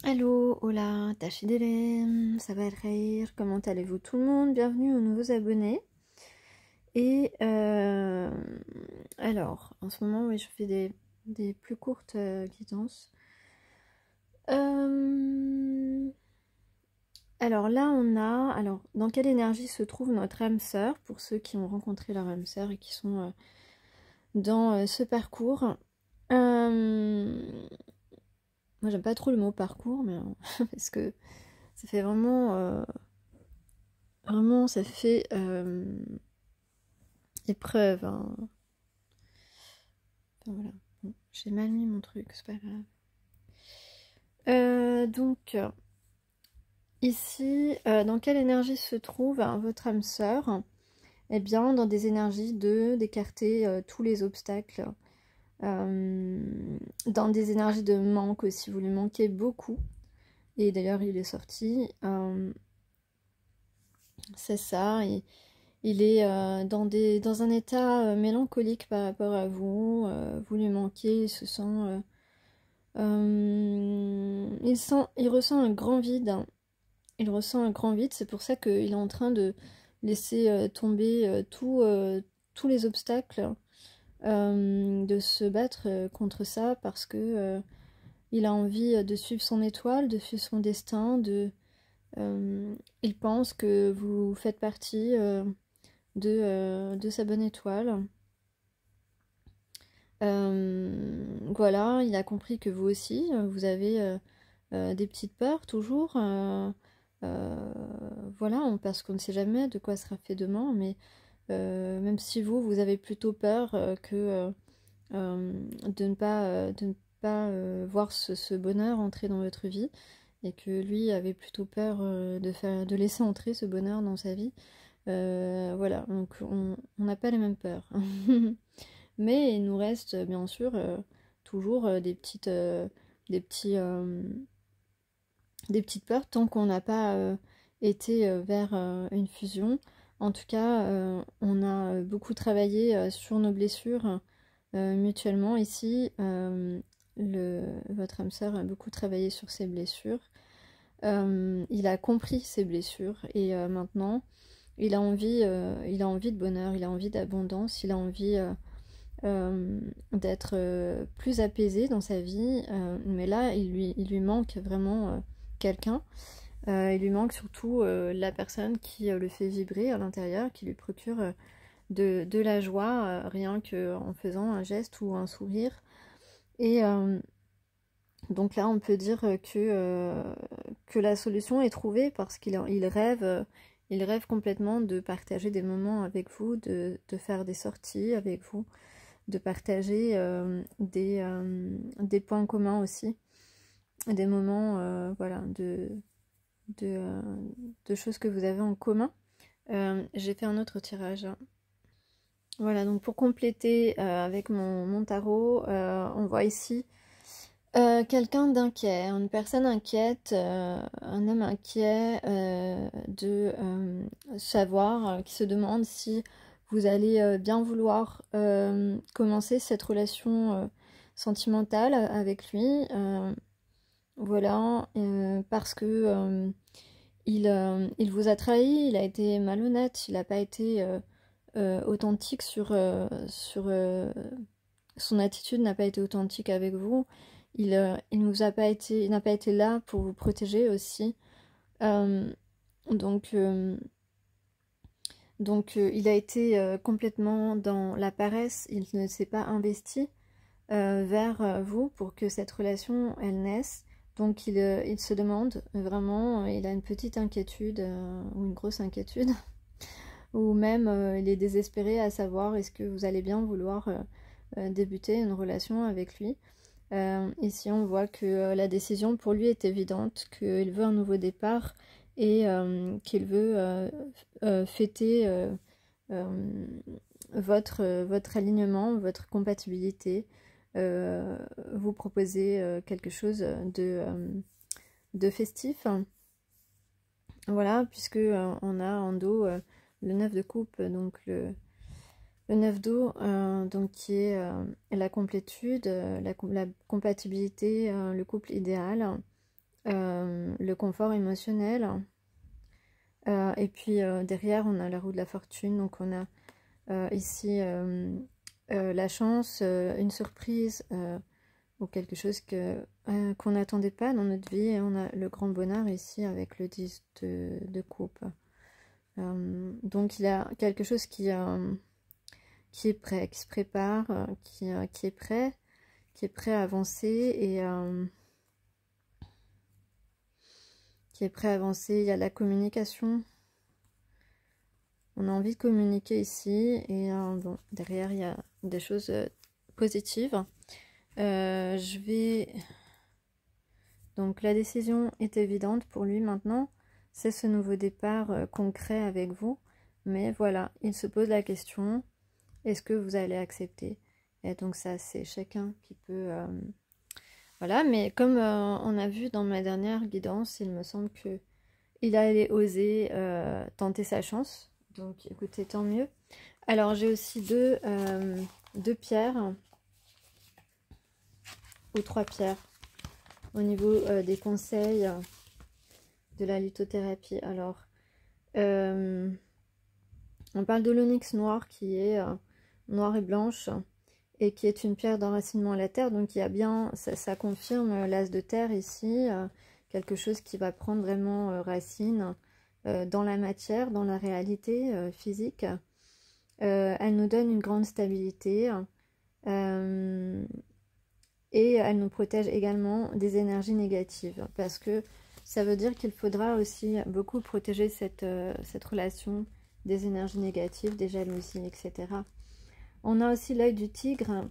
Hello, hola, Tachidele, ça va el khair, comment allez-vous tout le monde? Bienvenue aux nouveaux abonnés. Et alors, en ce moment, oui, je fais des plus courtes guidances. Alors là, alors, dans quelle énergie se trouve notre âme sœur, pour ceux qui ont rencontré leur âme sœur et qui sont dans ce parcours. Moi, j'aime pas trop le mot parcours, mais parce que ça fait vraiment... Vraiment, ça fait épreuve. Hein. Enfin, voilà. Bon, j'ai mal mis mon truc, c'est pas grave. Donc, ici, dans quelle énergie se trouve votre âme sœur? Eh bien, dans des énergies d'écarter tous les obstacles. Dans des énergies de manque aussi. Vous lui manquez beaucoup. Et d'ailleurs, il est sorti. C'est ça. Il est dans un état mélancolique par rapport à vous. Vous lui manquez, il se sent... il ressent un grand vide. Il ressent un grand vide, c'est pour ça qu'il est en train de laisser tomber tous les obstacles, de se battre contre ça, parce que il a envie de suivre son étoile, de suivre son destin, il pense que vous faites partie de sa bonne étoile. Voilà, il a compris que vous aussi, vous avez des petites peurs toujours. Voilà, parce qu'on ne sait jamais de quoi sera fait demain, mais même si vous avez plutôt peur de ne pas voir ce bonheur entrer dans votre vie, et que lui avait plutôt peur de laisser entrer ce bonheur dans sa vie. Voilà, donc on n'a pas les mêmes peurs. Mais il nous reste bien sûr toujours des petites peurs tant qu'on n'a pas été vers une fusion. En tout cas, on a beaucoup travaillé sur nos blessures mutuellement ici. Votre âme sœur a beaucoup travaillé sur ses blessures. Il a compris ses blessures et maintenant il a envie de bonheur, il a envie d'abondance, il a envie d'être plus apaisé dans sa vie, mais là il lui manque vraiment quelqu'un. Il lui manque surtout la personne qui le fait vibrer à l'intérieur, qui lui procure de la joie, rien qu'en faisant un geste ou un sourire. Et donc là on peut dire que la solution est trouvée, parce qu'il rêve complètement de partager des moments avec vous, de faire des sorties avec vous, de partager des points communs aussi, des moments voilà, de choses que vous avez en commun. J'ai fait un autre tirage. Voilà, donc pour compléter avec mon tarot, on voit ici quelqu'un d'inquiet, une personne inquiète, un homme inquiet de savoir, qui se demande si vous allez bien vouloir commencer cette relation sentimentale avec lui. Voilà, parce que il vous a trahi, il a été malhonnête, il n'a pas été authentique son attitude n'a pas été authentique avec vous. Il n'a pas été là pour vous protéger aussi. Donc il a été complètement dans la paresse. Il ne s'est pas investi vers vous pour que cette relation elle naisse. Donc il se demande vraiment, il a une petite inquiétude ou une grosse inquiétude, ou même il est désespéré à savoir est-ce que vous allez bien vouloir débuter une relation avec lui. Ici on voit que la décision pour lui est évidente, qu'il veut un nouveau départ et qu'il veut fêter votre alignement, votre compatibilité, vous proposer quelque chose de festif. Voilà, puisque on a en dos le 9 de coupe, donc le 9 d'eau, donc qui est la complétude, la compatibilité, le couple idéal. le confort émotionnel. Et puis derrière, on a la roue de la fortune. Donc on a ici la chance, une surprise ou quelque chose qu'on n'attendait pas dans notre vie. Et on a le grand bonheur ici avec le 10 de coupe. Donc il y a quelque chose qui est prêt, qui se prépare, qui est prêt à avancer et qui est prêt à avancer. Il y a la communication. On a envie de communiquer ici et bon, derrière il y a des choses positives. Donc la décision est évidente pour lui maintenant. C'est ce nouveau départ concret avec vous. Mais voilà, il se pose la question, est-ce que vous allez accepter? Et donc ça, c'est chacun qui peut... Voilà, mais comme on a vu dans ma dernière guidance, il me semble que il allait oser tenter sa chance. Donc écoutez, tant mieux. Alors j'ai aussi deux pierres ou 3 pierres au niveau des conseils de la lithothérapie. Alors on parle de l'onyx noir qui est noire et blanche et qui est une pierre d'enracinement à la terre. Donc il y a bien, ça confirme l'as de terre ici, quelque chose qui va prendre vraiment racine dans la matière, dans la réalité physique. Elle nous donne une grande stabilité et elle nous protège également des énergies négatives, parce que ça veut dire qu'il faudra aussi beaucoup protéger cette relation des énergies négatives, des jalousies, etc. On a aussi l'œil du tigre.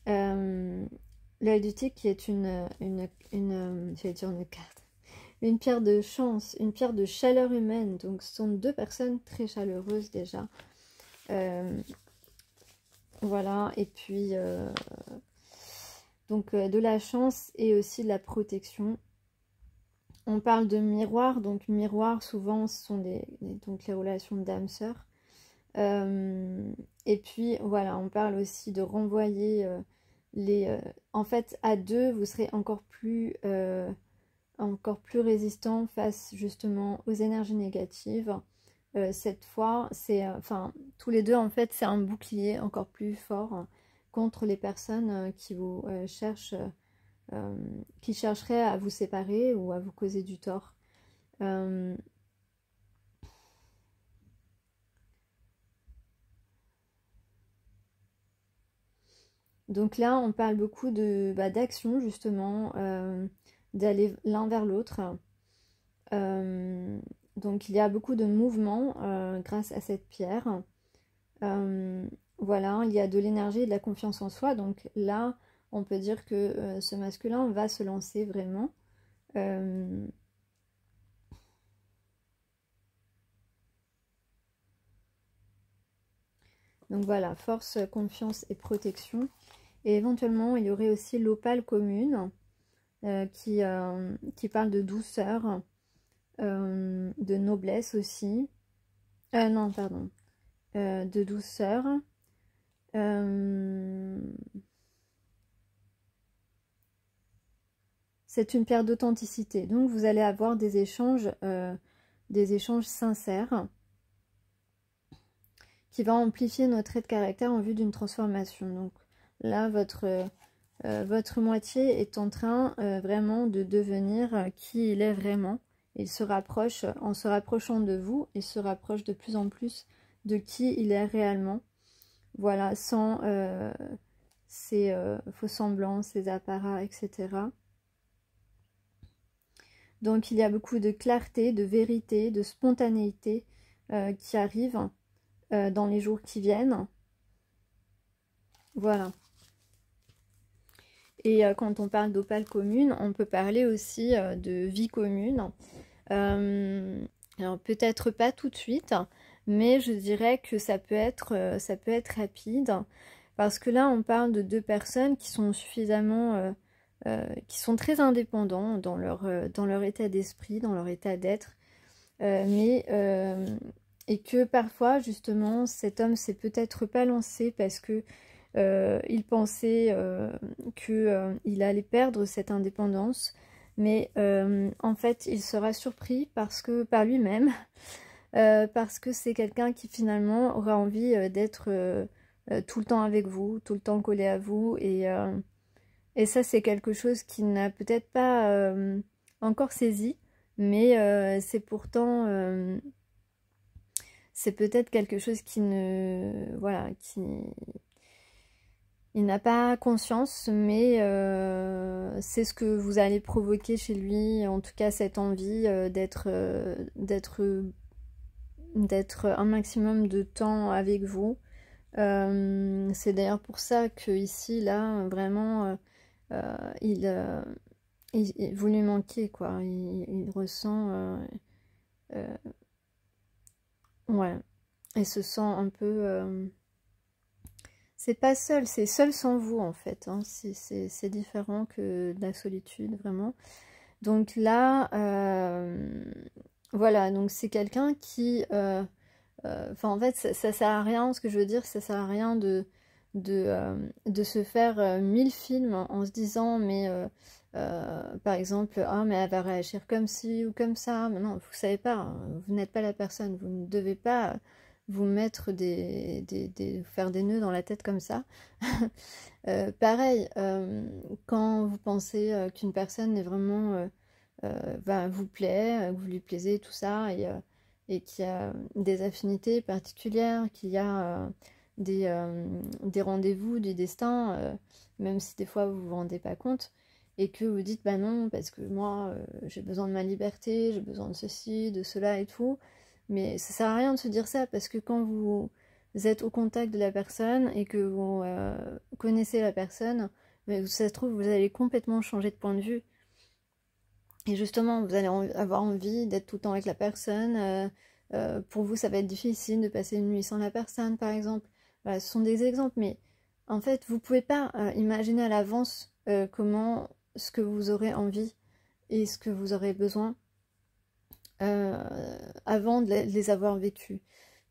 L'œil du tigre qui est j'allais dire une carte, une pierre de chance, une pierre de chaleur humaine. Donc ce sont deux personnes très chaleureuses déjà. Voilà, et puis donc de la chance et aussi de la protection. On parle de miroir, donc miroir souvent ce sont donc les relations d'âme-sœur. Et puis voilà, on parle aussi de renvoyer en fait à deux vous serez encore plus résistant face justement aux énergies négatives. Cette fois c'est tous les deux en fait c'est un bouclier encore plus fort contre les personnes qui vous qui chercheraient à vous séparer ou à vous causer du tort. Donc là, on parle beaucoup d'action, justement, d'aller l'un vers l'autre. Donc il y a beaucoup de mouvements grâce à cette pierre. Voilà, il y a de l'énergie et de la confiance en soi. Donc là, on peut dire que ce masculin va se lancer vraiment. Donc voilà, force, confiance et protection. Et éventuellement, il y aurait aussi l'opale commune qui parle de douceur, de noblesse aussi. Non, pardon. De douceur. C'est une pierre d'authenticité. Donc, vous allez avoir des échanges sincères qui va amplifier notre trait de caractère en vue d'une transformation. Donc là, votre moitié est en train vraiment de devenir qui il est vraiment. Il se rapproche, en se rapprochant de vous, il se rapproche de plus en plus de qui il est réellement. Voilà, sans ses faux semblants, ses apparats, etc. Donc il y a beaucoup de clarté, de vérité, de spontanéité qui arrivent dans les jours qui viennent. Voilà. Et quand on parle d'opale commune, on peut parler aussi de vie commune. Alors peut-être pas tout de suite, mais je dirais que ça peut être rapide. Parce que là, on parle de deux personnes qui sont suffisamment... qui sont très indépendants dans leur état d'esprit, dans leur état d'être. Et que parfois, justement, cet homme s'est peut-être pas lancé parce que il pensait qu'il allait perdre cette indépendance. mais en fait il sera surpris par lui-même, parce que c'est quelqu'un qui finalement aura envie d'être tout le temps avec vous, tout le temps collé à vous, et ça c'est quelque chose qu'il n'a peut-être pas encore saisi, mais c'est pourtant c'est peut-être quelque chose qui ne, voilà, il n'a pas conscience, mais c'est ce que vous allez provoquer chez lui, en tout cas cette envie d'être un maximum de temps avec vous. C'est d'ailleurs pour ça que ici, là, vraiment, vous lui manquez, quoi. Il ressent, ouais, il se sent un peu. C'est pas seul, c'est seul sans vous en fait, hein. C'est différent que de la solitude, vraiment. Donc là, voilà, donc c'est quelqu'un qui... Enfin en fait, ça sert à rien, ce que je veux dire, ça sert à rien de se faire 1000 films en se disant, mais par exemple, ah mais elle va réagir comme ci ou comme ça. Mais non, vous savez pas, hein, vous n'êtes pas la personne, vous ne devez pas vous mettre faire des nœuds dans la tête comme ça. Pareil, quand vous pensez qu'une personne est vraiment vous plaît, que vous lui plaisez, tout ça, et qu'il y a des affinités particulières, qu'il y a des rendez-vous du destin, même si des fois vous vous rendez pas compte, et que vous dites bah non, parce que moi j'ai besoin de ma liberté, j'ai besoin de ceci, de cela et tout. Mais ça sert à rien de se dire ça, parce que quand vous êtes au contact de la personne et que vous connaissez la personne, mais ça se trouve, vous allez complètement changer de point de vue. Et justement, vous allez avoir envie d'être tout le temps avec la personne. Pour vous, ça va être difficile de passer une nuit sans la personne, par exemple. Voilà, ce sont des exemples, mais en fait, vous ne pouvez pas imaginer à l'avance ce que vous aurez envie et ce que vous aurez besoin avant de les avoir vécus.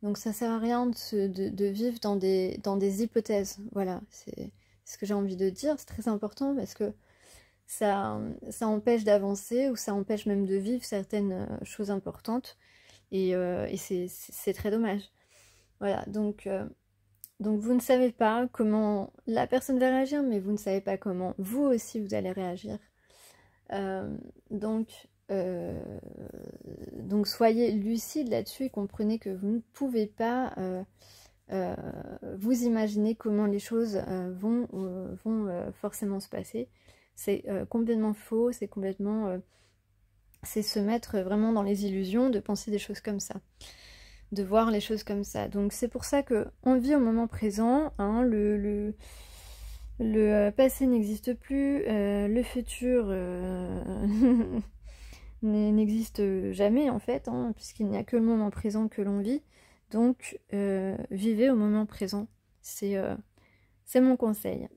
Donc ça sert à rien de vivre dans des hypothèses. Voilà, c'est ce que j'ai envie de dire. C'est très important parce que ça empêche d'avancer, ou ça empêche même de vivre certaines choses importantes. Et c'est très dommage. Voilà, donc vous ne savez pas comment la personne va réagir, mais vous ne savez pas comment vous aussi vous allez réagir. Donc soyez lucide là-dessus et comprenez que vous ne pouvez pas vous imaginer comment les choses vont forcément se passer. C'est complètement faux, c'est complètement... c'est se mettre vraiment dans les illusions de penser des choses comme ça, de voir les choses comme ça. Donc c'est pour ça qu'on vit au moment présent, hein, le passé n'existe plus, le futur n'existe jamais en fait, hein, puisqu'il n'y a que le moment présent que l'on vit. Donc vivez au moment présent, c'est mon conseil.